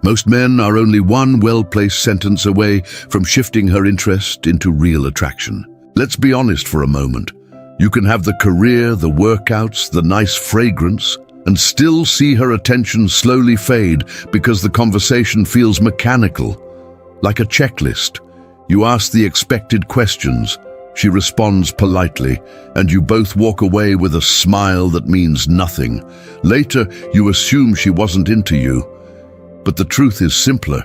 Most men are only one well-placed sentence away from shifting her interest into real attraction. Let's be honest for a moment. You can have the career, the workouts, the nice fragrance, and still see her attention slowly fade because the conversation feels mechanical, like a checklist. You ask the expected questions, she responds politely, and you both walk away with a smile that means nothing. Later, you assume she wasn't into you. But the truth is simpler.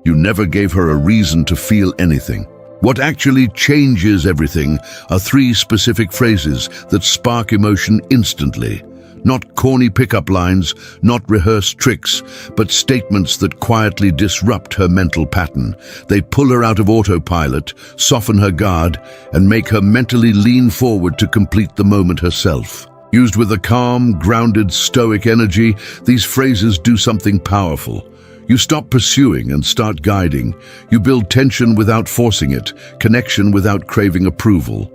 You never gave her a reason to feel anything. What actually changes everything are 3 specific phrases that spark emotion instantly. Not corny pickup lines, not rehearsed tricks, but statements that quietly disrupt her mental pattern. They pull her out of autopilot, soften her guard, and make her mentally lean forward to complete the moment herself. Used with a calm, grounded, stoic energy, these phrases do something powerful. You stop pursuing and start guiding. You build tension without forcing it, connection without craving approval.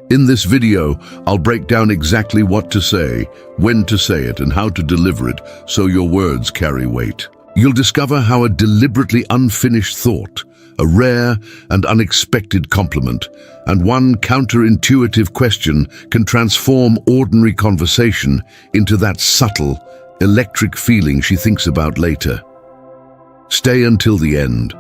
In this video, I'll break down exactly what to say, when to say it, and how to deliver it so your words carry weight. You'll discover how a deliberately unfinished thought, a rare and unexpected compliment, and one counterintuitive question can transform ordinary conversation into that subtle, electric feeling she thinks about later. Stay until the end,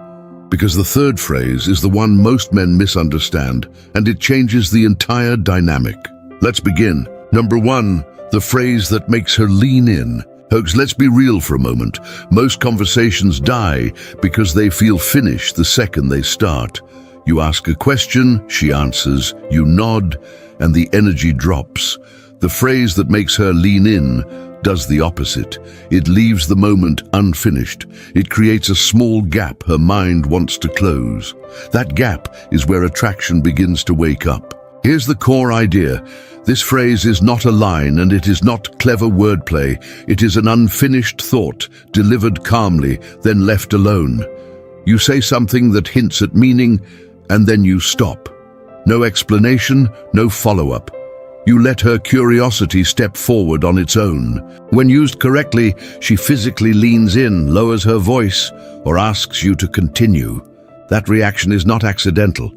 because the third phrase is the one most men misunderstand, and it changes the entire dynamic. Let's begin. Number 1, the phrase that makes her lean in. Folks, let's be real for a moment. Most conversations die because they feel finished the second they start. You ask a question, she answers, you nod, and the energy drops. The phrase that makes her lean in does the opposite. It leaves the moment unfinished. It creates a small gap her mind wants to close. That gap is where attraction begins to wake up. Here's the core idea. This phrase is not a line, and it is not clever wordplay. It is an unfinished thought, delivered calmly, then left alone. You say something that hints at meaning, and then you stop. No explanation, no follow-up. You let her curiosity step forward on its own. When used correctly, she physically leans in, lowers her voice, or asks you to continue. That reaction is not accidental.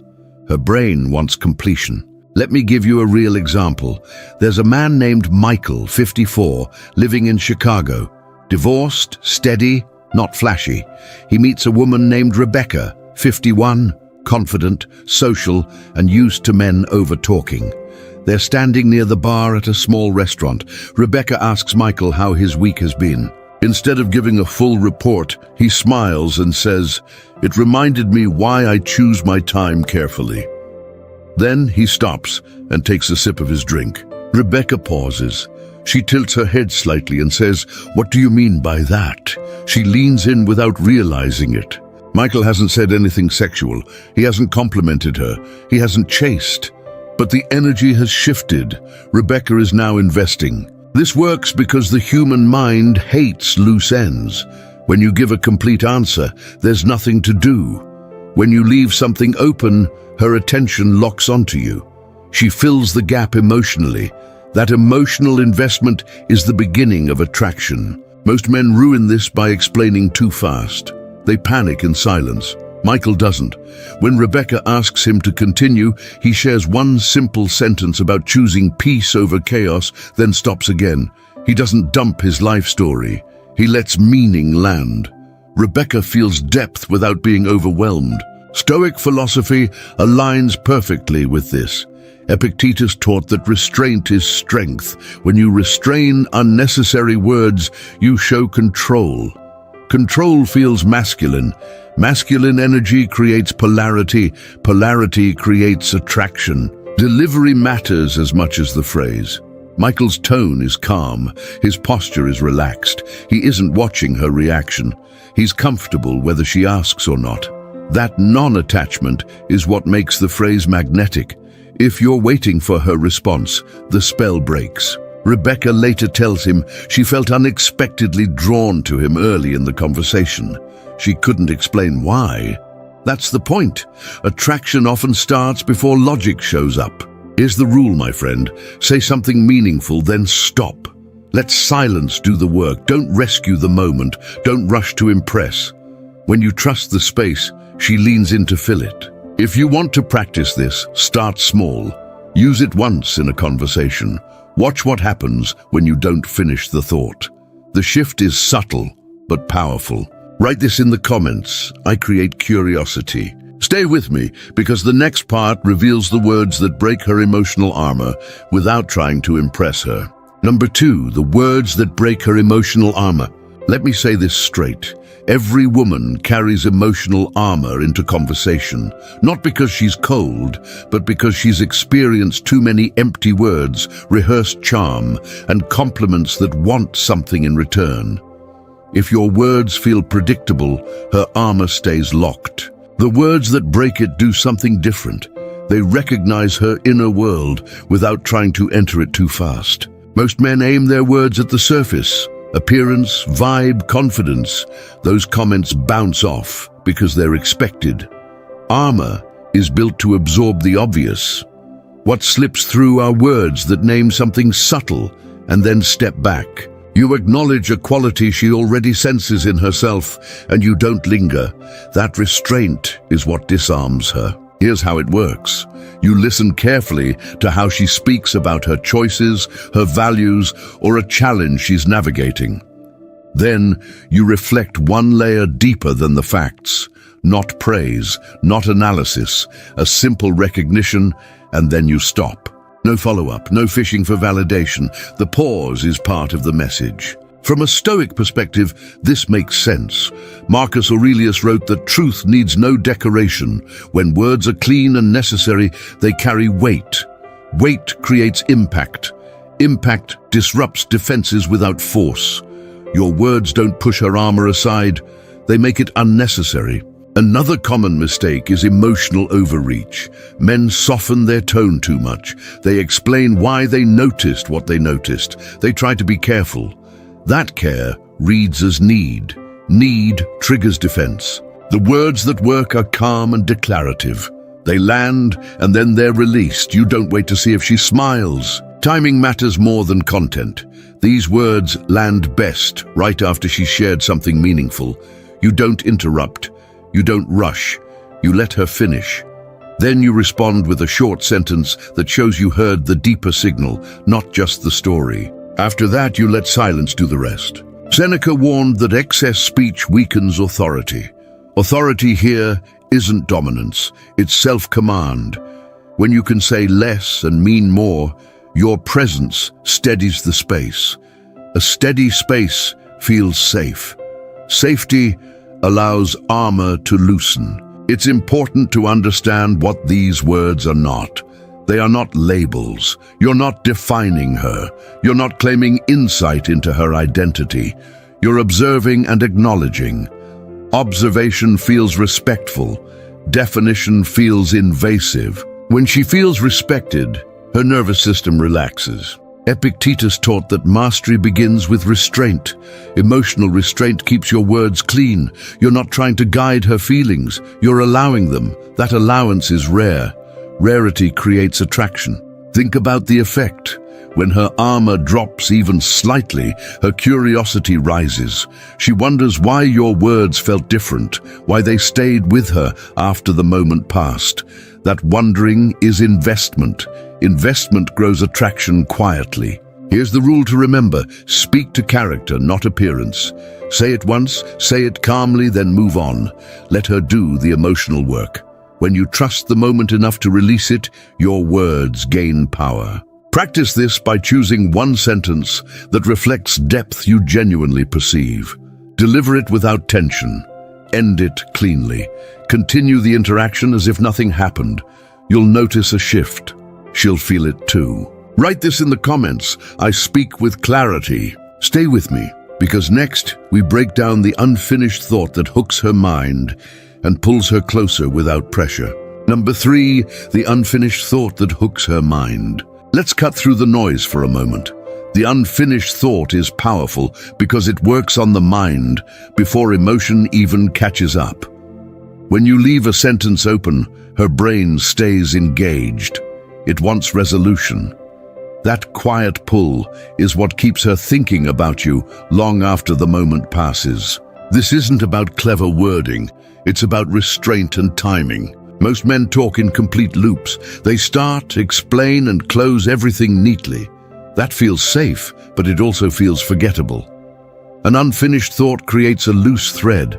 Her brain wants completion. Let me give you a real example. There's a man named Michael, 54, living in Chicago. Divorced, steady, not flashy. He meets a woman named Rebecca, 51, confident, social, and used to men over-talking. They're standing near the bar at a small restaurant. Rebecca asks Michael how his week has been. Instead of giving a full report, he smiles and says, "It reminded me why I choose my time carefully." Then he stops and takes a sip of his drink. Rebecca pauses. She tilts her head slightly and says, "What do you mean by that?" She leans in without realizing it. Michael hasn't said anything sexual. He hasn't complimented her. He hasn't chased. But the energy has shifted. Rebecca is now investing. This works because the human mind hates loose ends. When you give a complete answer, there's nothing to do. When you leave something open, her attention locks onto you. She fills the gap emotionally. That emotional investment is the beginning of attraction. Most men ruin this by explaining too fast. They panic in silence. Michael doesn't. When Rebecca asks him to continue, he shares one simple sentence about choosing peace over chaos, then stops again. He doesn't dump his life story. He lets meaning land. Rebecca feels depth without being overwhelmed. Stoic philosophy aligns perfectly with this. Epictetus taught that restraint is strength. When you restrain unnecessary words, you show control. Control feels masculine. Masculine energy creates polarity. Polarity creates attraction. Delivery matters as much as the phrase. Michael's tone is calm. His posture is relaxed. He isn't watching her reaction. He's comfortable whether she asks or not. That non-attachment is what makes the phrase magnetic. If you're waiting for her response, the spell breaks. Rebecca later tells him she felt unexpectedly drawn to him early in the conversation. She couldn't explain why. That's the point. Attraction often starts before logic shows up. Here's the rule, my friend. Say something meaningful, then stop. Let silence do the work. Don't rescue the moment. Don't rush to impress. When you trust the space, she leans in to fill it. If you want to practice this, start small. Use it once in a conversation. Watch what happens when you don't finish the thought. The shift is subtle, but powerful. Write this in the comments. I create curiosity. Stay with me, because the next part reveals the words that break her emotional armor without trying to impress her. Number 2, the words that break her emotional armor. Let me say this straight. Every woman carries emotional armor into conversation, not because she's cold, but because she's experienced too many empty words, rehearsed charm, and compliments that want something in return. If your words feel predictable, her armor stays locked. The words that break it do something different. They recognize her inner world without trying to enter it too fast. Most men aim their words at the surface. Appearance, vibe, confidence. Those comments bounce off because they're expected. Armor is built to absorb the obvious. What slips through are words that name something subtle and then step back. You acknowledge a quality she already senses in herself, and you don't linger. That restraint is what disarms her. Here's how it works. You listen carefully to how she speaks about her choices, her values, or a challenge she's navigating. Then you reflect one layer deeper than the facts. Not praise, not analysis, a simple recognition, and then you stop. No follow-up, no fishing for validation. The pause is part of the message. From a Stoic perspective, this makes sense. Marcus Aurelius wrote that truth needs no decoration. When words are clean and necessary, they carry weight. Weight creates impact. Impact disrupts defenses without force. Your words don't push her armor aside, they make it unnecessary. Another common mistake is emotional overreach. Men soften their tone too much. They explain why they noticed what they noticed. They try to be careful. That care reads as need. Need triggers defense. The words that work are calm and declarative. They land and then they're released. You don't wait to see if she smiles. Timing matters more than content. These words land best right after she shared something meaningful. You don't interrupt. You don't rush. You let her finish. Then you respond with a short sentence that shows you heard the deeper signal, not just the story. After that, you let silence do the rest. Seneca warned that excess speech weakens authority. Authority here isn't dominance, it's self-command. When you can say less and mean more, your presence steadies the space. A steady space feels safe. Safety allows armor to loosen. It's important to understand what these words are not. They are not labels. You're not defining her. You're not claiming insight into her identity. You're observing and acknowledging. Observation feels respectful. Definition feels invasive. When she feels respected, her nervous system relaxes. Epictetus taught that mastery begins with restraint. Emotional restraint keeps your words clean. You're not trying to guide her feelings. You're allowing them. That allowance is rare. Rarity creates attraction. Think about the effect. When her armor drops even slightly, her curiosity rises. She wonders why your words felt different, why they stayed with her after the moment passed. That wondering is investment. Investment grows attraction quietly. Here's the rule to remember. Speak to character, not appearance. Say it once, say it calmly, then move on. Let her do the emotional work. When you trust the moment enough to release it, your words gain power. Practice this by choosing one sentence that reflects depth you genuinely perceive. Deliver it without tension. End it cleanly. Continue the interaction as if nothing happened. You'll notice a shift. She'll feel it too. Write this in the comments. I speak with clarity. Stay with me, because next we break down the unfinished thought that hooks her mind and pulls her closer without pressure. Number 3, the unfinished thought that hooks her mind. Let's cut through the noise for a moment. The unfinished thought is powerful because it works on the mind before emotion even catches up. When you leave a sentence open, her brain stays engaged. It wants resolution. That quiet pull is what keeps her thinking about you long after the moment passes. This isn't about clever wording, it's about restraint and timing. Most men talk in complete loops. They start, explain, and close everything neatly. That feels safe, but it also feels forgettable. An unfinished thought creates a loose thread.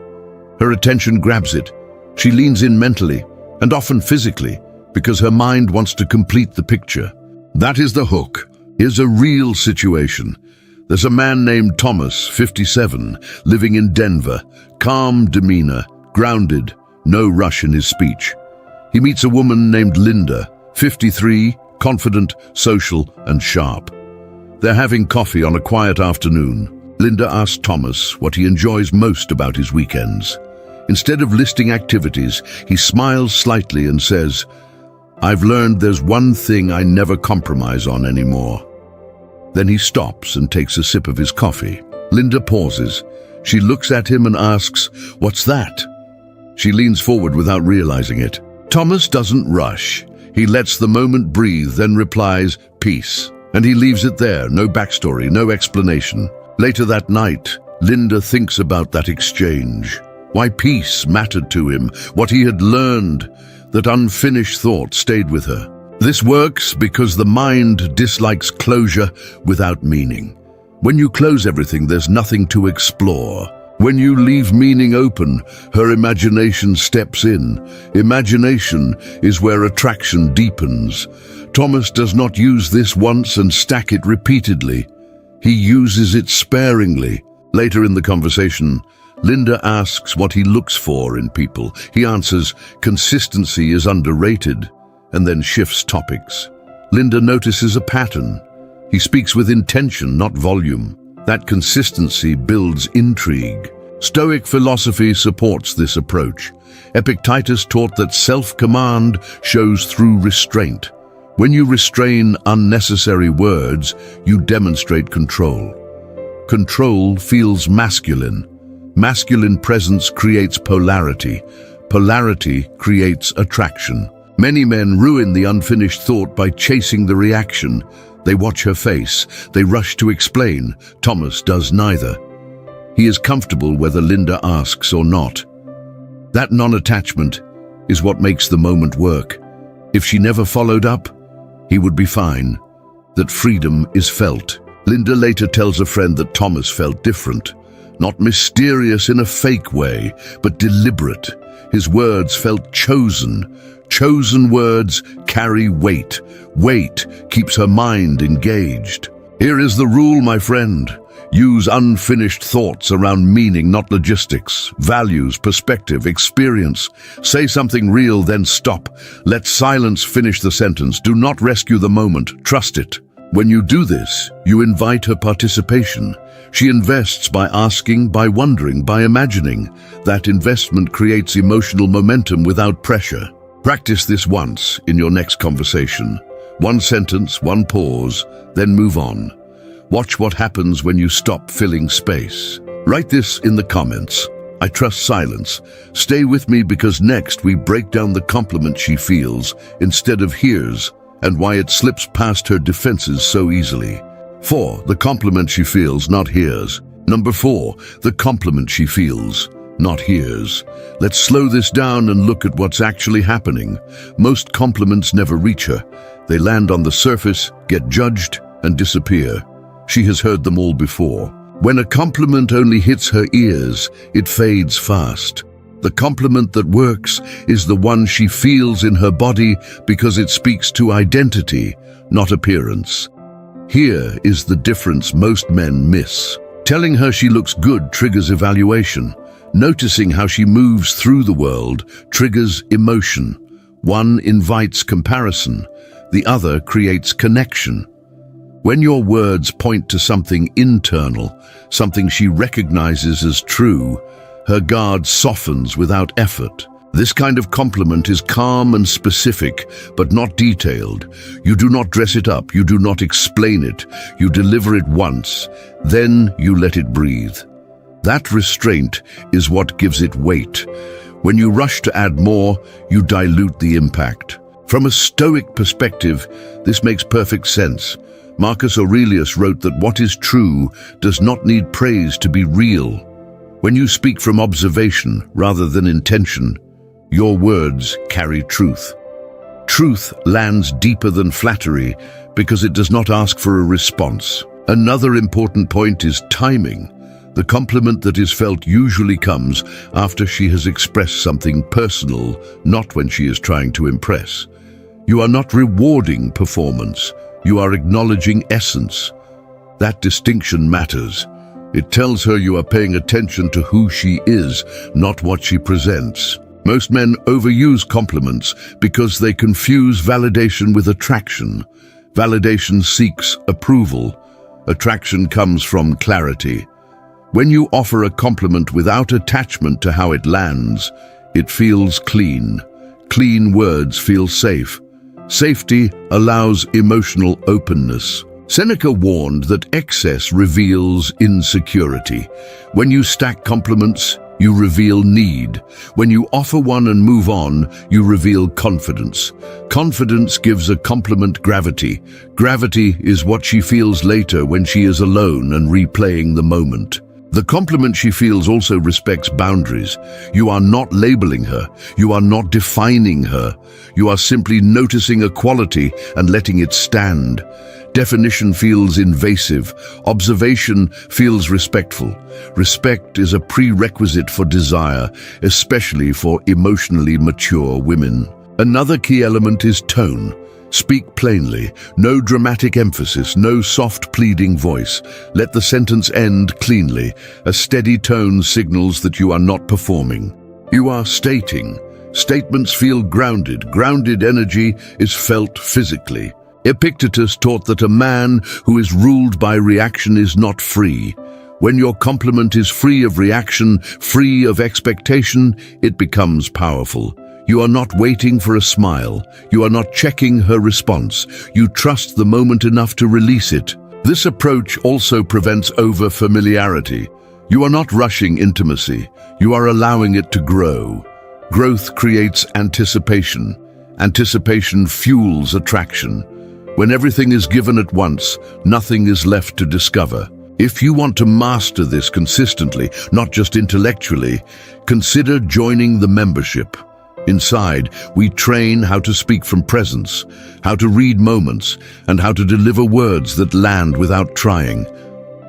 Her attention grabs it. She leans in mentally, and often physically, because her mind wants to complete the picture. That is the hook. Here's a real situation. There's a man named Thomas, 57, living in Denver. Calm demeanor, grounded, no rush in his speech. He meets a woman named Linda, 53, confident, social, and sharp. They're having coffee on a quiet afternoon. Linda asks Thomas what he enjoys most about his weekends. Instead of listing activities, he smiles slightly and says, "I've learned there's one thing I never compromise on anymore." Then he stops and takes a sip of his coffee. Linda pauses. She looks at him and asks, "What's that?" She leans forward without realizing it. Thomas doesn't rush. He lets the moment breathe, then replies, "Peace." And he leaves it there, no backstory, no explanation. Later that night, Linda thinks about that exchange. Why peace mattered to him, what he had learned. That unfinished thought stayed with her. This works because the mind dislikes closure without meaning. When you close everything, there's nothing to explore. When you leave meaning open, her imagination steps in. Imagination is where attraction deepens. Thomas does not use this once and stack it repeatedly. He uses it sparingly. Later in the conversation, Linda asks what he looks for in people. He answers, consistency is underrated, and then shifts topics. Linda notices a pattern. He speaks with intention, not volume. That consistency builds intrigue. Stoic philosophy supports this approach. Epictetus taught that self-command shows through restraint. When you restrain unnecessary words, you demonstrate control. Control feels masculine. Masculine presence creates polarity. Polarity creates attraction. Many men ruin the unfinished thought by chasing the reaction. They watch her face. They rush to explain. Thomas does neither. He is comfortable whether Linda asks or not. That non-attachment is what makes the moment work. If she never followed up, he would be fine. That freedom is felt. Linda later tells a friend that Thomas felt different. Not mysterious in a fake way, but deliberate. His words felt chosen. Chosen words carry weight. Weight keeps her mind engaged. Here is the rule, my friend. Use unfinished thoughts around meaning, not logistics, values, perspective, experience. Say something real, then stop. Let silence finish the sentence. Do not rescue the moment. Trust it. When you do this, you invite her participation. She invests by asking, by wondering, by imagining. That investment creates emotional momentum without pressure. Practice this once in your next conversation. One sentence, one pause, then move on. Watch what happens when you stop filling space. Write this in the comments. I trust silence. Stay with me because next we break down the compliment she feels instead of hears and why it slips past her defenses so easily. 4. The compliment she feels, not hears. Number 4. The compliment she feels, not hears. Let's slow this down and look at what's actually happening. Most compliments never reach her. They land on the surface, get judged, and disappear. She has heard them all before. When a compliment only hits her ears, it fades fast. The compliment that works is the one she feels in her body because it speaks to identity, not appearance. Here is the difference most men miss. Telling her she looks good triggers evaluation. Noticing how she moves through the world triggers emotion. One invites comparison, the other creates connection. When your words point to something internal, something she recognizes as true, her guard softens without effort. This kind of compliment is calm and specific, but not detailed. You do not dress it up, you do not explain it, you deliver it once, then you let it breathe. That restraint is what gives it weight. When you rush to add more, you dilute the impact. From a Stoic perspective, this makes perfect sense. Marcus Aurelius wrote that what is true does not need praise to be real. When you speak from observation rather than intention, your words carry truth. Truth lands deeper than flattery because it does not ask for a response. Another important point is timing. The compliment that is felt usually comes after she has expressed something personal, not when she is trying to impress. You are not rewarding performance, you are acknowledging essence. That distinction matters. It tells her you are paying attention to who she is, not what she presents. Most men overuse compliments because they confuse validation with attraction. Validation seeks approval. Attraction comes from clarity. When you offer a compliment without attachment to how it lands, it feels clean. Clean words feel safe. Safety allows emotional openness. Seneca warned that excess reveals insecurity. When you stack compliments, you reveal need. When you offer one and move on, you reveal confidence. Confidence gives a compliment gravity. Gravity is what she feels later when she is alone and replaying the moment. The compliment she feels also respects boundaries. You are not labeling her. You are not defining her. You are simply noticing a quality and letting it stand. Definition feels invasive. Observation feels respectful. Respect is a prerequisite for desire, especially for emotionally mature women. Another key element is tone. Speak plainly. No dramatic emphasis, no soft pleading voice. Let the sentence end cleanly. A steady tone signals that you are not performing. You are stating. Statements feel grounded. Grounded energy is felt physically. Epictetus taught that a man who is ruled by reaction is not free. When your compliment is free of reaction, free of expectation, it becomes powerful. You are not waiting for a smile. You are not checking her response. You trust the moment enough to release it. This approach also prevents over-familiarity. You are not rushing intimacy. You are allowing it to grow. Growth creates anticipation. Anticipation fuels attraction. When everything is given at once, nothing is left to discover. If you want to master this consistently, not just intellectually, consider joining the membership. Inside, we train how to speak from presence, how to read moments, and how to deliver words that land without trying.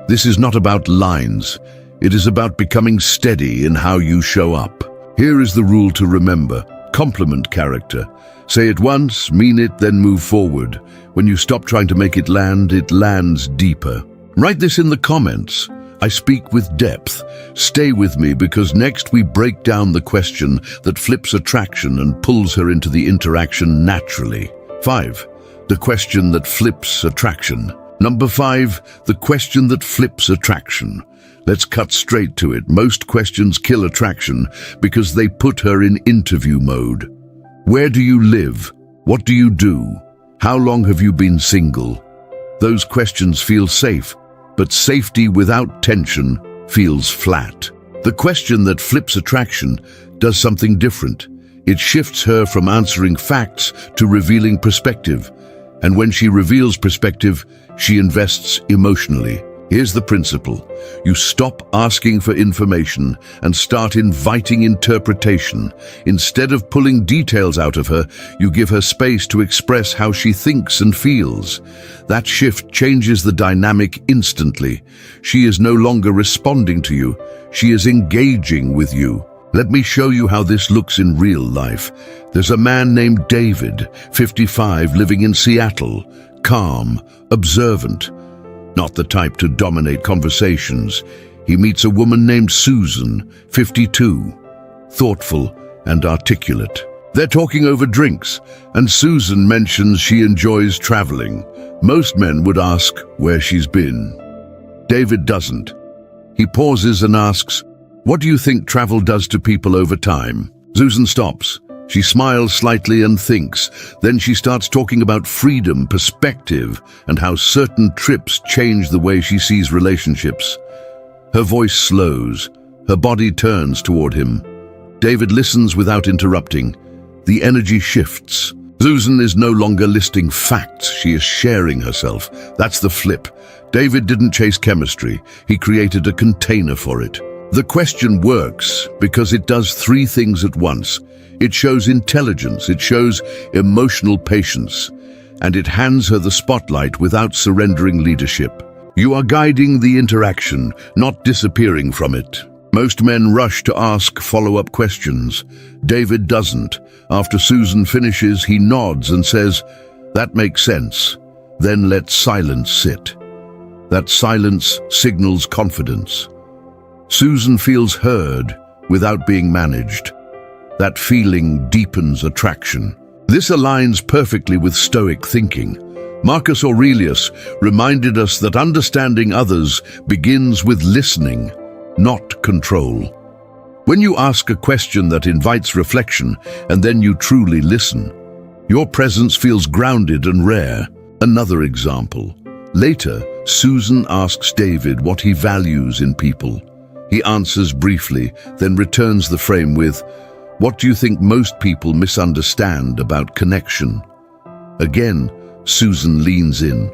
This is not about lines. It is about becoming steady in how you show up. Here is the rule to remember. Compliment character. Say it once, mean it, then move forward. When you stop trying to make it lands deeper. Write this in the comments. I speak with depth. Stay with me because next we break down the question that flips attraction and pulls her into the interaction naturally. 5. The question that flips attraction. Number 5. The question that flips attraction. Let's cut straight to it. Most questions kill attraction because they put her in interview mode. Where do you live? What do you do? How long have you been single? Those questions feel safe. But safety without tension feels flat. The question that flips attraction does something different. It shifts her from answering facts to revealing perspective. And when she reveals perspective, she invests emotionally. Here's the principle. You stop asking for information and start inviting interpretation. Instead of pulling details out of her, you give her space to express how she thinks and feels. That shift changes the dynamic instantly. She is no longer responding to you. She is engaging with you. Let me show you how this looks in real life. There's a man named David, 55, living in Seattle. Calm, observant. Not the type to dominate conversations. He meets a woman named Susan, 52, thoughtful and articulate. They're talking over drinks, and Susan mentions she enjoys traveling. Most men would ask where she's been. David doesn't. He pauses and asks, "What do you think travel does to people over time?" Susan stops. She smiles slightly and thinks. Then she starts talking about freedom, perspective, and how certain trips change the way she sees relationships. Her voice slows. Her body turns toward him. David listens without interrupting. The energy shifts. Susan is no longer listing facts. She is sharing herself. That's the flip. David didn't chase chemistry. He created a container for it. The question works because it does three things at once. It shows intelligence, it shows emotional patience, and it hands her the spotlight without surrendering leadership. You are guiding the interaction, not disappearing from it. Most men rush to ask follow-up questions. David doesn't. After Susan finishes, he nods and says, "That makes sense." Then let silence sit. That silence signals confidence. Susan feels heard without being managed. That feeling deepens attraction. This aligns perfectly with Stoic thinking. Marcus Aurelius reminded us that understanding others begins with listening, not control. When you ask a question that invites reflection and then you truly listen, your presence feels grounded and rare. Another example. Later, Susan asks David what he values in people. He answers briefly, then returns the frame with, "What do you think most people misunderstand about connection?" Again, Susan leans in.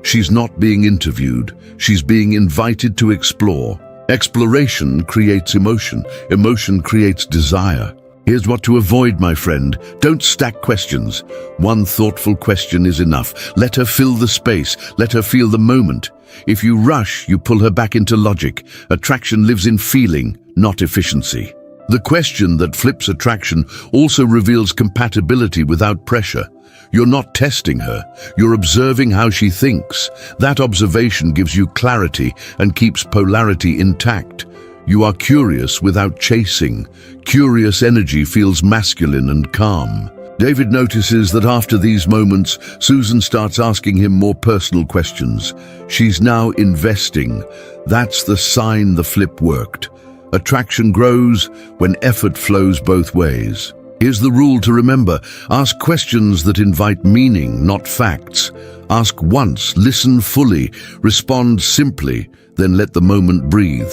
She's not being interviewed, she's being invited to explore. Exploration creates emotion. Emotion creates desire. Here's what to avoid, my friend. Don't stack questions. One thoughtful question is enough. Let her fill the space. Let her feel the moment. If you rush, you pull her back into logic. Attraction lives in feeling, not efficiency. The question that flips attraction also reveals compatibility without pressure. You're not testing her, you're observing how she thinks. That observation gives you clarity and keeps polarity intact. You are curious without chasing. Curious energy feels masculine and calm. David notices that after these moments, Susan starts asking him more personal questions. She's now investing. That's the sign the flip worked. Attraction grows when effort flows both ways. Here's the rule to remember. Ask questions that invite meaning, not facts. Ask once, listen fully, respond simply, then let the moment breathe.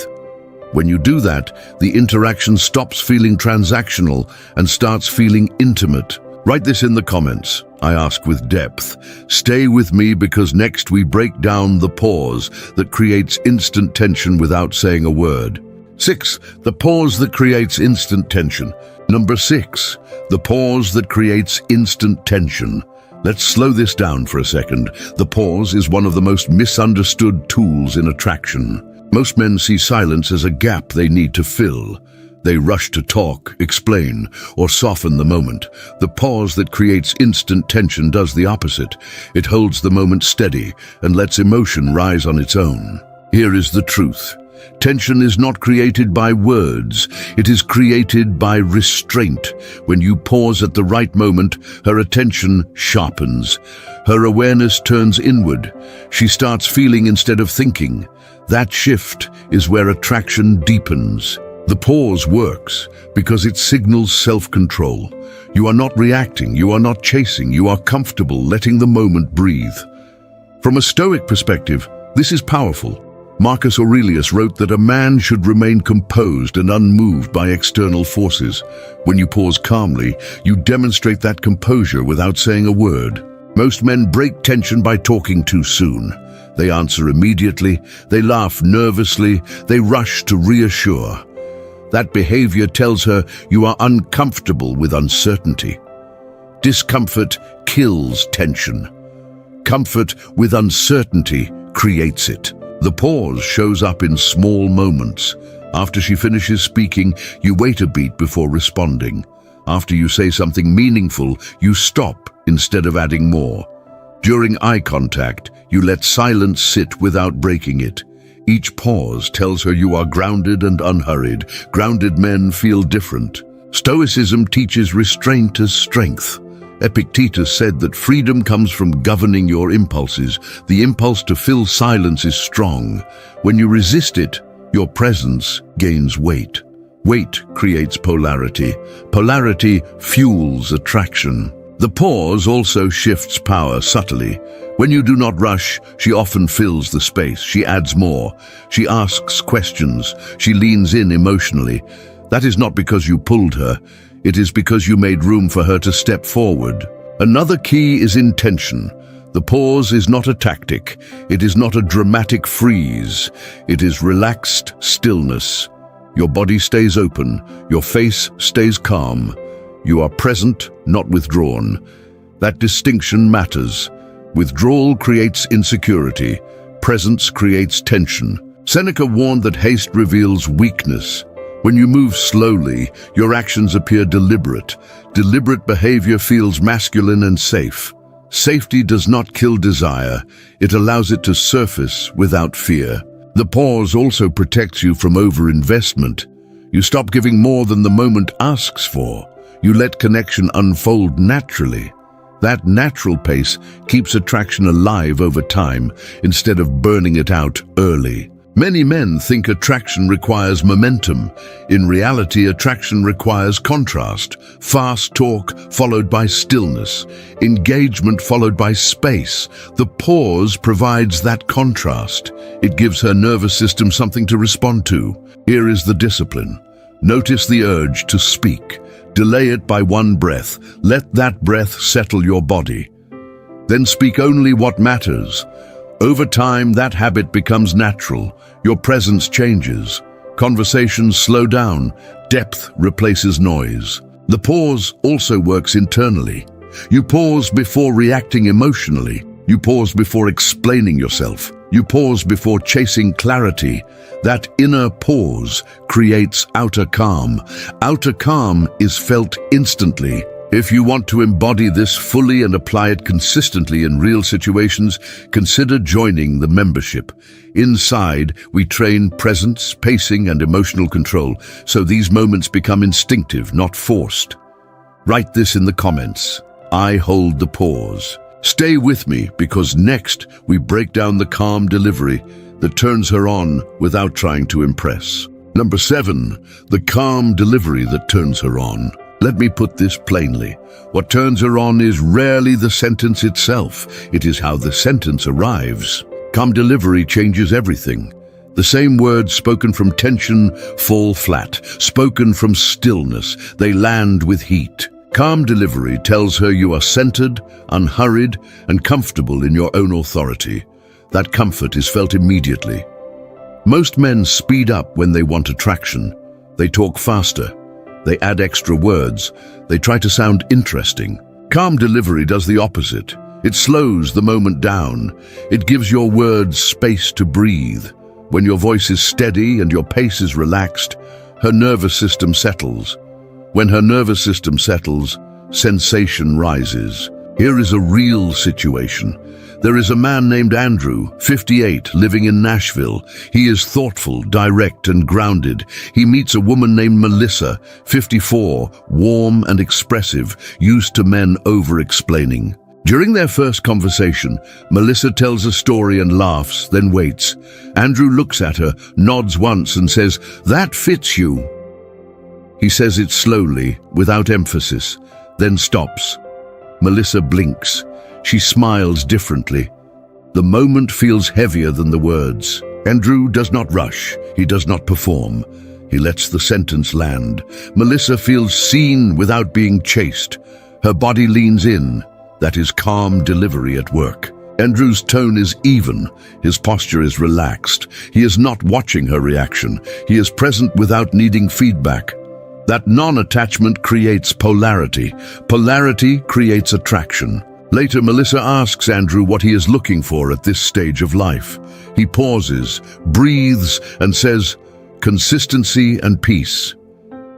When you do that, the interaction stops feeling transactional and starts feeling intimate. Write this in the comments. I ask with depth. Stay with me because next we break down the pause that creates instant tension without saying a word. 6. The pause that creates instant tension. Number 6. The pause that creates instant tension. Let's slow this down for a second. The pause is one of the most misunderstood tools in attraction. Most men see silence as a gap they need to fill. They rush to talk, explain, or soften the moment. The pause that creates instant tension does the opposite. It holds the moment steady and lets emotion rise on its own. Here is the truth. Tension is not created by words, it is created by restraint. When you pause at the right moment, her attention sharpens. Her awareness turns inward. She starts feeling instead of thinking. That shift is where attraction deepens. The pause works because it signals self-control. You are not reacting, you are not chasing, you are comfortable letting the moment breathe. From a Stoic perspective, this is powerful. Marcus Aurelius wrote that a man should remain composed and unmoved by external forces. When you pause calmly, you demonstrate that composure without saying a word. Most men break tension by talking too soon. They answer immediately, they laugh nervously, they rush to reassure. That behavior tells her you are uncomfortable with uncertainty. Discomfort kills tension. Comfort with uncertainty creates it. The pause shows up in small moments. After she finishes speaking, you wait a beat before responding. After you say something meaningful, you stop instead of adding more. During eye contact, you let silence sit without breaking it. Each pause tells her you are grounded and unhurried. Grounded men feel different. Stoicism teaches restraint as strength. Epictetus said that freedom comes from governing your impulses. The impulse to fill silence is strong. When you resist it, your presence gains weight. Weight creates polarity. Polarity fuels attraction. The pause also shifts power subtly. When you do not rush, she often fills the space. She adds more. She asks questions. She leans in emotionally. That is not because you pulled her. It is because you made room for her to step forward. Another key is intention. The pause is not a tactic. It is not a dramatic freeze. It is relaxed stillness. Your body stays open, your face stays calm. You are present, not withdrawn. That distinction matters. Withdrawal creates insecurity. Presence creates tension. Seneca warned that haste reveals weakness. When you move slowly, your actions appear deliberate. Deliberate behavior feels masculine and safe. Safety does not kill desire. It allows it to surface without fear. The pause also protects you from overinvestment. You stop giving more than the moment asks for. You let connection unfold naturally. That natural pace keeps attraction alive over time instead of burning it out early. Many men think attraction requires momentum. In reality, attraction requires contrast. Fast talk followed by stillness. Engagement followed by space. The pause provides that contrast. It gives her nervous system something to respond to. Here is the discipline. Notice the urge to speak. Delay it by one breath. Let that breath settle your body. Then speak only what matters. Over time, that habit becomes natural. Your presence changes. Conversations slow down. Depth replaces noise. The pause also works internally. You pause before reacting emotionally. You pause before explaining yourself. You pause before chasing clarity. That inner pause creates outer calm. Outer calm is felt instantly. If you want to embody this fully and apply it consistently in real situations, consider joining the membership. Inside, we train presence, pacing, and emotional control, so these moments become instinctive, not forced. Write this in the comments. I hold the pause. Stay with me, because next we break down the calm delivery that turns her on without trying to impress. Number 7, the calm delivery that turns her on. Let me put this plainly. What turns her on is rarely the sentence itself. It is how the sentence arrives. Calm delivery changes everything. The same words spoken from tension fall flat. Spoken from stillness, they land with heat. Calm delivery tells her you are centered, unhurried, and comfortable in your own authority. That comfort is felt immediately. Most men speed up when they want attraction. They talk faster. They add extra words. They try to sound interesting. Calm delivery does the opposite. It slows the moment down. It gives your words space to breathe. When your voice is steady and your pace is relaxed, her nervous system settles. When her nervous system settles, sensation rises. Here is a real situation. There is a man named Andrew, 58, living in Nashville. He is thoughtful, direct, and grounded. He meets a woman named Melissa, 54, warm and expressive, used to men over-explaining. During their first conversation, Melissa tells a story and laughs, then waits. Andrew looks at her, nods once, and says, "That fits you." He says it slowly, without emphasis, then stops. Melissa blinks. She smiles differently. The moment feels heavier than the words. Andrew does not rush. He does not perform. He lets the sentence land. Melissa feels seen without being chased. Her body leans in. That is calm delivery at work. Andrew's tone is even. His posture is relaxed. He is not watching her reaction. He is present without needing feedback. That non-attachment creates polarity. Polarity creates attraction. Later, Melissa asks Andrew what he is looking for at this stage of life. He pauses, breathes, and says, "Consistency and peace."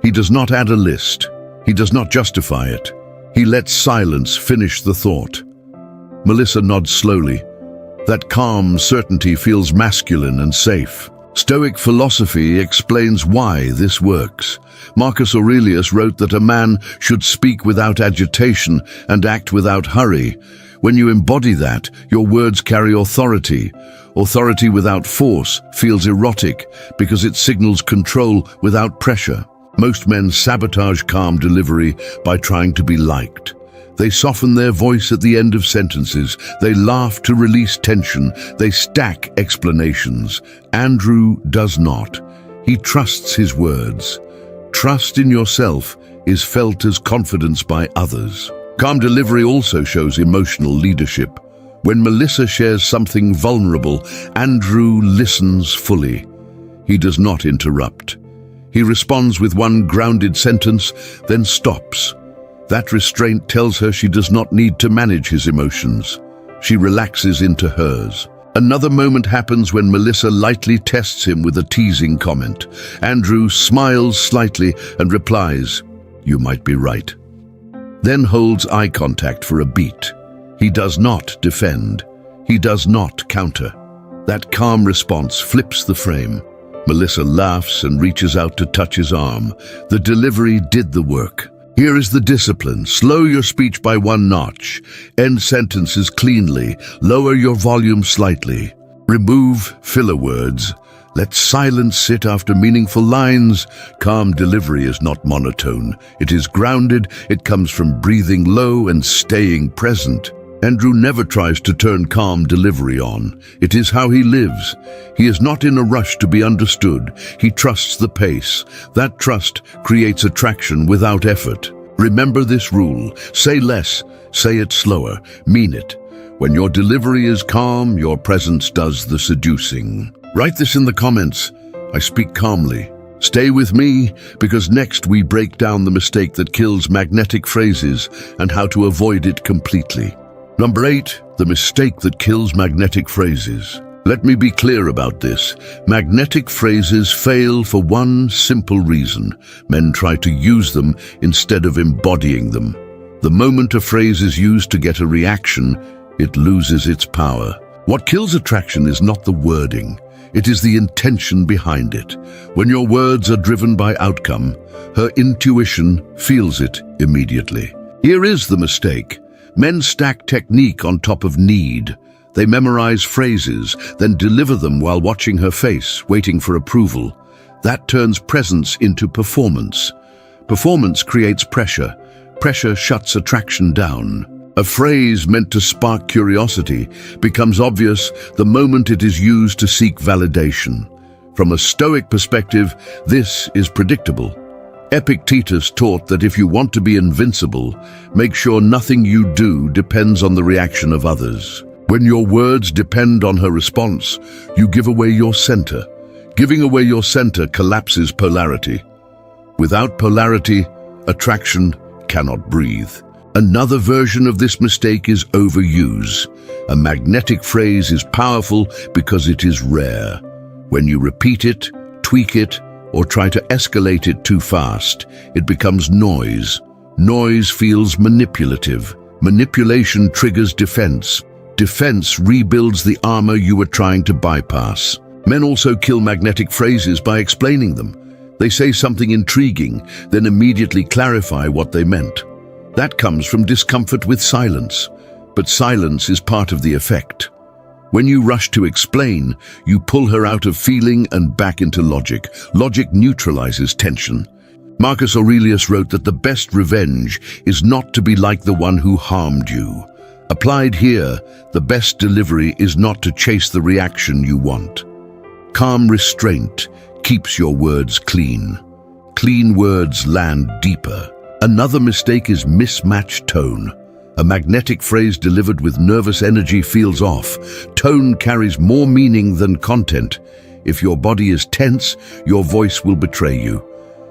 He does not add a list. He does not justify it. He lets silence finish the thought. Melissa nods slowly. That calm certainty feels masculine and safe. Stoic philosophy explains why this works. Marcus Aurelius wrote that a man should speak without agitation and act without hurry. When you embody that, your words carry authority. Authority without force feels erotic because it signals control without pressure. Most men sabotage calm delivery by trying to be liked. They soften their voice at the end of sentences. They laugh to release tension. They stack explanations. Andrew does not. He trusts his words. Trust in yourself is felt as confidence by others. Calm delivery also shows emotional leadership. When Melissa shares something vulnerable, Andrew listens fully. He does not interrupt. He responds with one grounded sentence, then stops. That restraint tells her she does not need to manage his emotions. She relaxes into hers. Another moment happens when Melissa lightly tests him with a teasing comment. Andrew smiles slightly and replies, "You might be right." Then holds eye contact for a beat. He does not defend. He does not counter. That calm response flips the frame. Melissa laughs and reaches out to touch his arm. The delivery did the work. Here is the discipline. Slow your speech by one notch. End sentences cleanly. Lower your volume slightly. Remove filler words. Let silence sit after meaningful lines. Calm delivery is not monotone. It is grounded. It comes from breathing low and staying present. Andrew never tries to turn calm delivery on. It is how he lives. He is not in a rush to be understood. He trusts the pace. That trust creates attraction without effort. Remember this rule. Say less. Say it slower. Mean it. When your delivery is calm, your presence does the seducing. Write this in the comments. I speak calmly. Stay with me, because next we break down the mistake that kills magnetic phrases and how to avoid it completely. Number 8, the mistake that kills magnetic phrases. Let me be clear about this. Magnetic phrases fail for one simple reason. Men try to use them instead of embodying them. The moment a phrase is used to get a reaction, it loses its power. What kills attraction is not the wording. It is the intention behind it. When your words are driven by outcome, her intuition feels it immediately. Here is the mistake. Men stack technique on top of need. They memorize phrases, then deliver them while watching her face, waiting for approval. That turns presence into performance. Performance creates pressure. Pressure shuts attraction down. A phrase meant to spark curiosity becomes obvious the moment it is used to seek validation. From a Stoic perspective, this is predictable. Epictetus taught that if you want to be invincible, make sure nothing you do depends on the reaction of others. When your words depend on her response, you give away your center. Giving away your center collapses polarity. Without polarity, attraction cannot breathe. Another version of this mistake is overuse. A magnetic phrase is powerful because it is rare. When you repeat it, tweak it, or try to escalate it too fast, it becomes noise. Noise feels manipulative. Manipulation triggers defense. Defense rebuilds the armor you were trying to bypass. Men also kill magnetic phrases by explaining them. They say something intriguing, then immediately clarify what they meant. That comes from discomfort with silence, but silence is part of the effect. When you rush to explain, you pull her out of feeling and back into logic. Logic neutralizes tension. Marcus Aurelius wrote that the best revenge is not to be like the one who harmed you. Applied here, the best delivery is not to chase the reaction you want. Calm restraint keeps your words clean. Clean words land deeper. Another mistake is mismatched tone. A magnetic phrase delivered with nervous energy feels off. Tone carries more meaning than content. If your body is tense, your voice will betray you.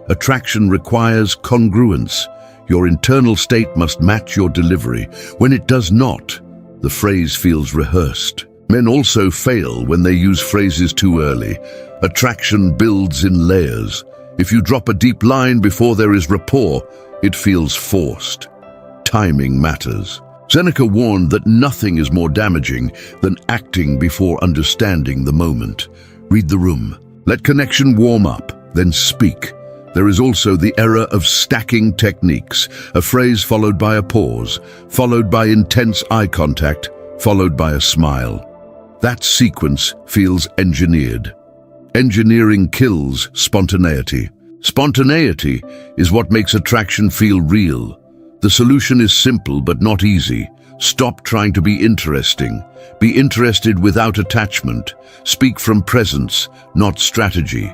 Attraction requires congruence. Your internal state must match your delivery. When it does not, the phrase feels rehearsed. Men also fail when they use phrases too early. Attraction builds in layers. If you drop a deep line before there is rapport, it feels forced. Timing matters. Seneca warned that nothing is more damaging than acting before understanding the moment. Read the room. Let connection warm up, then speak. There is also the error of stacking techniques, a phrase followed by a pause, followed by intense eye contact, followed by a smile. That sequence feels engineered. Engineering kills spontaneity. Spontaneity is what makes attraction feel real. The solution is simple but not easy. Stop trying to be interesting. Be interested without attachment. Speak from presence, not strategy.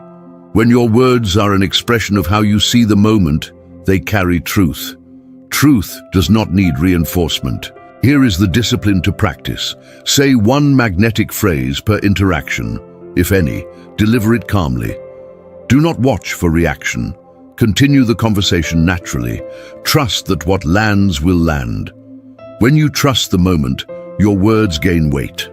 When your words are an expression of how you see the moment, they carry truth. Truth does not need reinforcement. Here is the discipline to practice. Say one magnetic phrase per interaction. If any, deliver it calmly. Do not watch for reaction. Continue the conversation naturally. Trust that what lands will land. When you trust the moment, your words gain weight.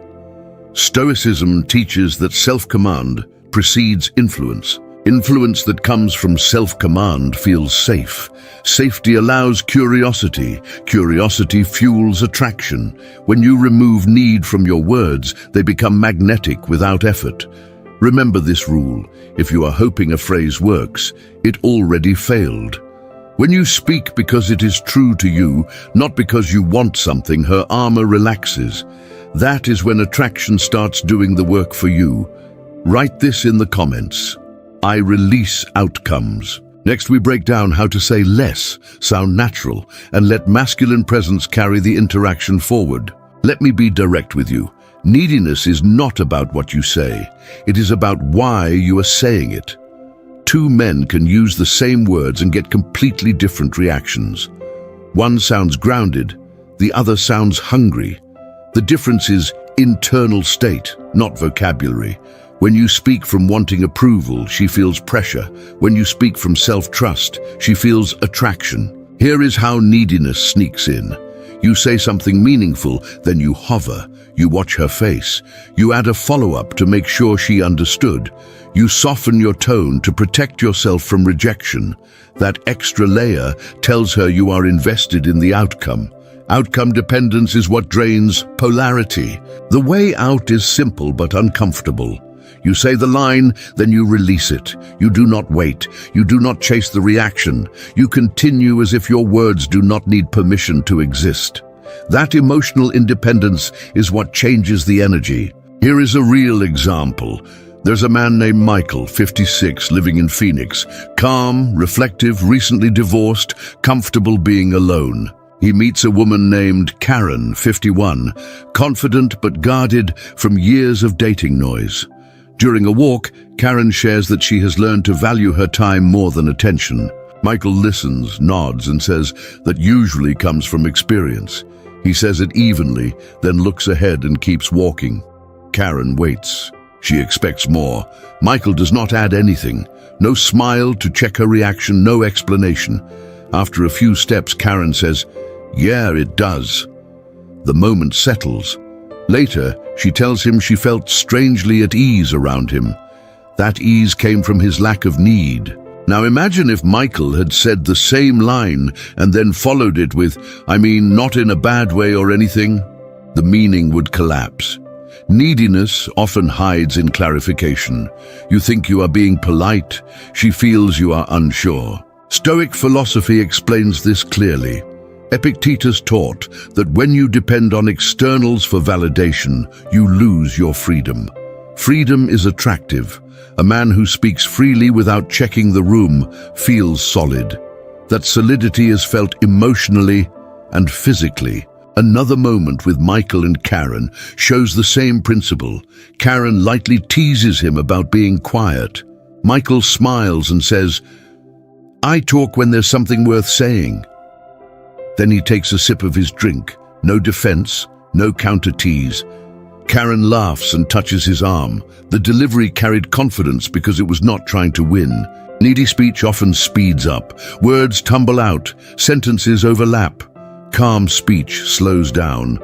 Stoicism teaches that self-command precedes influence. Influence that comes from self-command feels safe. Safety allows curiosity. Curiosity fuels attraction. When you remove need from your words, they become magnetic without effort. Remember this rule: if you are hoping a phrase works, it already failed. When you speak because it is true to you, not because you want something, her armor relaxes. That is when attraction starts doing the work for you. Write this in the comments. I release outcomes. Next, we break down how to say less, sound natural, and let masculine presence carry the interaction forward. Let me be direct with you. Neediness is not about what you say. It is about why you are saying it. Two men can use the same words and get completely different reactions. One sounds grounded, the other sounds hungry. The difference is internal state, not vocabulary. When you speak from wanting approval, she feels pressure. When you speak from self-trust, she feels attraction. Here is how neediness sneaks in. You say something meaningful, then you hover. You watch her face. You add a follow-up to make sure she understood. You soften your tone to protect yourself from rejection. That extra layer tells her you are invested in the outcome. Outcome dependence is what drains polarity. The way out is simple but uncomfortable. You say the line, then you release it. You do not wait. You do not chase the reaction. You continue as if your words do not need permission to exist. That emotional independence is what changes the energy. Here is a real example. There's a man named Michael, 56, living in Phoenix. Calm, reflective, recently divorced, comfortable being alone. He meets a woman named Karen, 51, confident but guarded from years of dating noise. During a walk, Karen shares that she has learned to value her time more than attention. Michael listens, nods, and says that usually comes from experience. He says it evenly, then looks ahead and keeps walking. Karen waits. She expects more. Michael does not add anything. No smile to check her reaction, no explanation. After a few steps, Karen says, "Yeah, it does." The moment settles. Later, she tells him she felt strangely at ease around him. That ease came from his lack of need. Now imagine if Michael had said the same line and then followed it with, "I mean, not in a bad way or anything." The meaning would collapse. Neediness often hides in clarification. You think you are being polite. She feels you are unsure. Stoic philosophy explains this clearly. Epictetus taught that when you depend on externals for validation, you lose your freedom. Freedom is attractive. A man who speaks freely without checking the room feels solid. That solidity is felt emotionally and physically. Another moment with Michael and Karen shows the same principle. Karen lightly teases him about being quiet. Michael smiles and says, "I talk when there's something worth saying." Then he takes a sip of his drink. No defense, no counter-tease. Karen laughs and touches his arm. The delivery carried confidence because it was not trying to win. Needy speech often speeds up. Words tumble out. Sentences overlap. Calm speech slows down.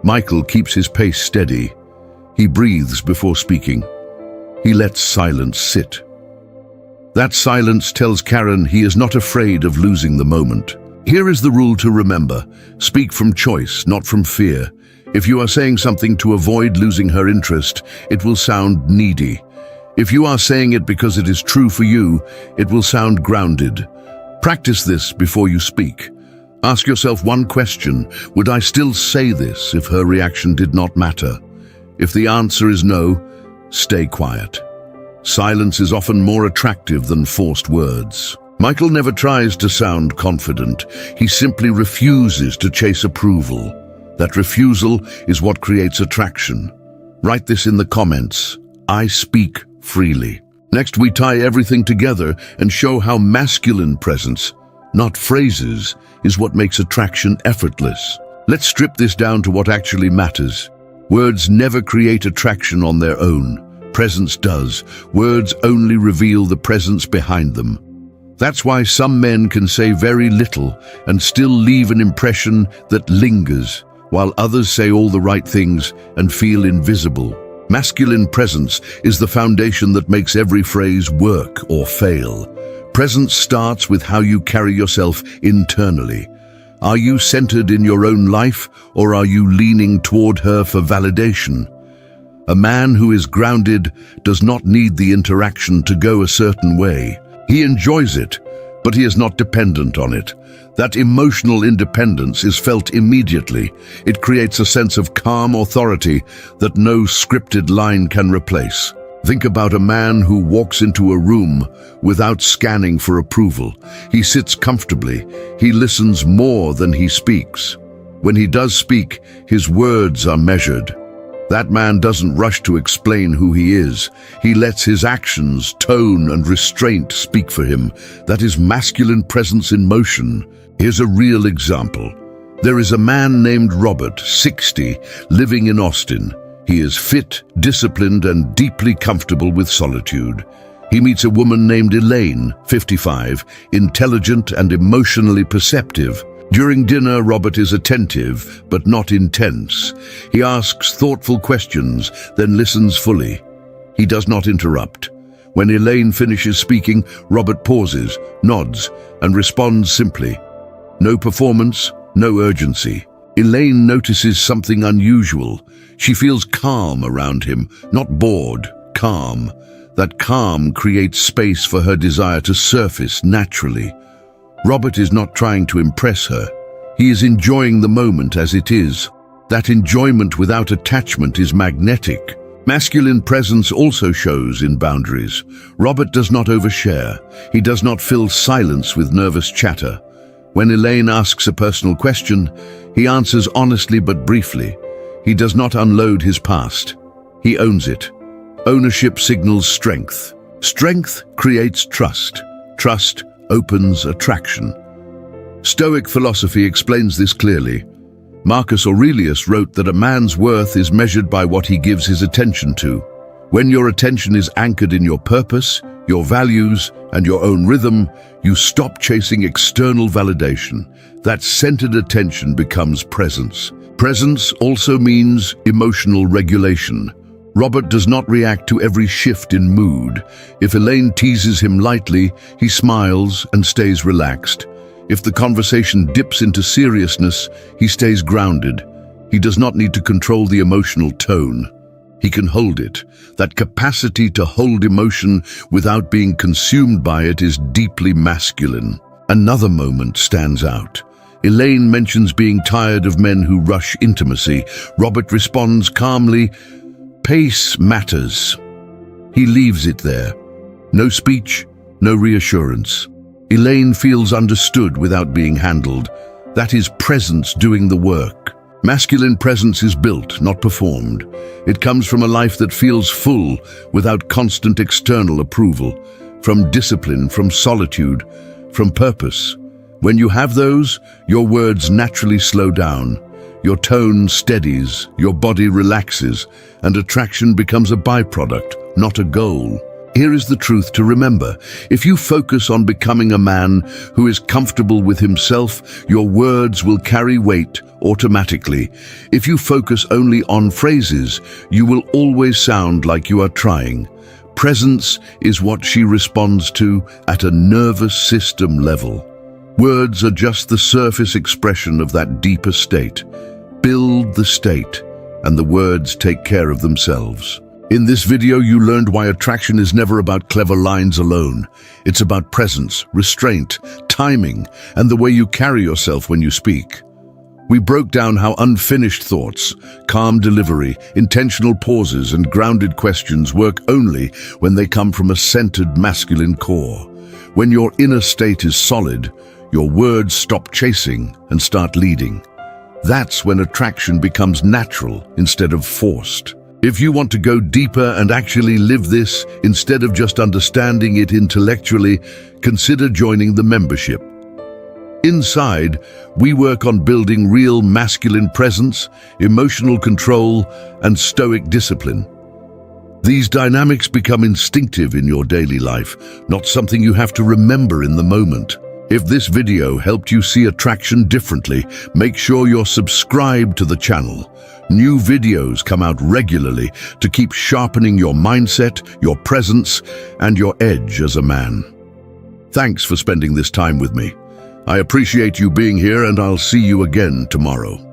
Michael keeps his pace steady. He breathes before speaking. He lets silence sit. That silence tells Karen he is not afraid of losing the moment. Here is the rule to remember. Speak from choice, not from fear. If you are saying something to avoid losing her interest, it will sound needy. If you are saying it because it is true for you, it will sound grounded. Practice this before you speak. Ask yourself one question: would I still say this if her reaction did not matter? If the answer is no, stay quiet. Silence is often more attractive than forced words. Michael never tries to sound confident. He simply refuses to chase approval. That refusal is what creates attraction. Write this in the comments. I speak freely. Next, we tie everything together and show how masculine presence, not phrases, is what makes attraction effortless. Let's strip this down to what actually matters. Words never create attraction on their own. Presence does. Words only reveal the presence behind them. That's why some men can say very little and still leave an impression that lingers, while others say all the right things and feel invisible. Masculine presence is the foundation that makes every phrase work or fail. Presence starts with how you carry yourself internally. Are you centered in your own life, or are you leaning toward her for validation? A man who is grounded does not need the interaction to go a certain way. He enjoys it, but he is not dependent on it. That emotional independence is felt immediately. It creates a sense of calm authority that no scripted line can replace. Think about a man who walks into a room without scanning for approval. He sits comfortably. He listens more than he speaks. When he does speak, his words are measured. That man doesn't rush to explain who he is. He lets his actions, tone, and restraint speak for him. That is masculine presence in motion. Here's a real example. There is a man named Robert, 60, living in Austin. He is fit, disciplined, and deeply comfortable with solitude. He meets a woman named Elaine, 55, intelligent and emotionally perceptive. During dinner, Robert is attentive, but not intense. He asks thoughtful questions, then listens fully. He does not interrupt. When Elaine finishes speaking, Robert pauses, nods, and responds simply. No performance, no urgency. Elaine notices something unusual. She feels calm around him, not bored, calm. That calm creates space for her desire to surface naturally. Robert is not trying to impress her. He is enjoying the moment as it is. That enjoyment without attachment is magnetic. Masculine presence also shows in boundaries. Robert does not overshare. He does not fill silence with nervous chatter. When Elaine asks a personal question, he answers honestly but briefly. He does not unload his past. He owns it. Ownership signals strength. Strength creates trust. Trust opens attraction. Stoic philosophy explains this clearly. Marcus Aurelius wrote that a man's worth is measured by what he gives his attention to. When your attention is anchored in your purpose, your values, and your own rhythm, you stop chasing external validation. That centered attention becomes presence. Presence also means emotional regulation. Robert does not react to every shift in mood. If Elaine teases him lightly, he smiles and stays relaxed. If the conversation dips into seriousness, he stays grounded. He does not need to control the emotional tone. He can hold it. That capacity to hold emotion without being consumed by it is deeply masculine. Another moment stands out. Elaine mentions being tired of men who rush intimacy. Robert responds calmly, "Pace matters." He leaves it there. No speech, no reassurance. Elaine feels understood without being handled. That is presence doing the work. Masculine presence is built, not performed. It comes from a life that feels full without constant external approval, from discipline, from solitude, from purpose. When you have those, your words naturally slow down. Your tone steadies, your body relaxes, and attraction becomes a byproduct, not a goal. Here is the truth to remember. If you focus on becoming a man who is comfortable with himself, your words will carry weight automatically. If you focus only on phrases, you will always sound like you are trying. Presence is what she responds to at a nervous system level. Words are just the surface expression of that deeper state. Build the state, and the words take care of themselves. In this video, you learned why attraction is never about clever lines alone. It's about presence, restraint, timing, and the way you carry yourself when you speak. We broke down how unfinished thoughts, calm delivery, intentional pauses, and grounded questions work only when they come from a centered masculine core. When your inner state is solid, your words stop chasing and start leading. That's when attraction becomes natural instead of forced. If you want to go deeper and actually live this, instead of just understanding it intellectually, consider joining the membership. Inside, we work on building real masculine presence, emotional control, and stoic discipline. These dynamics become instinctive in your daily life, not something you have to remember in the moment. If this video helped you see attraction differently, make sure you're subscribed to the channel. New videos come out regularly to keep sharpening your mindset, your presence, and your edge as a man. Thanks for spending this time with me. I appreciate you being here, and I'll see you again tomorrow.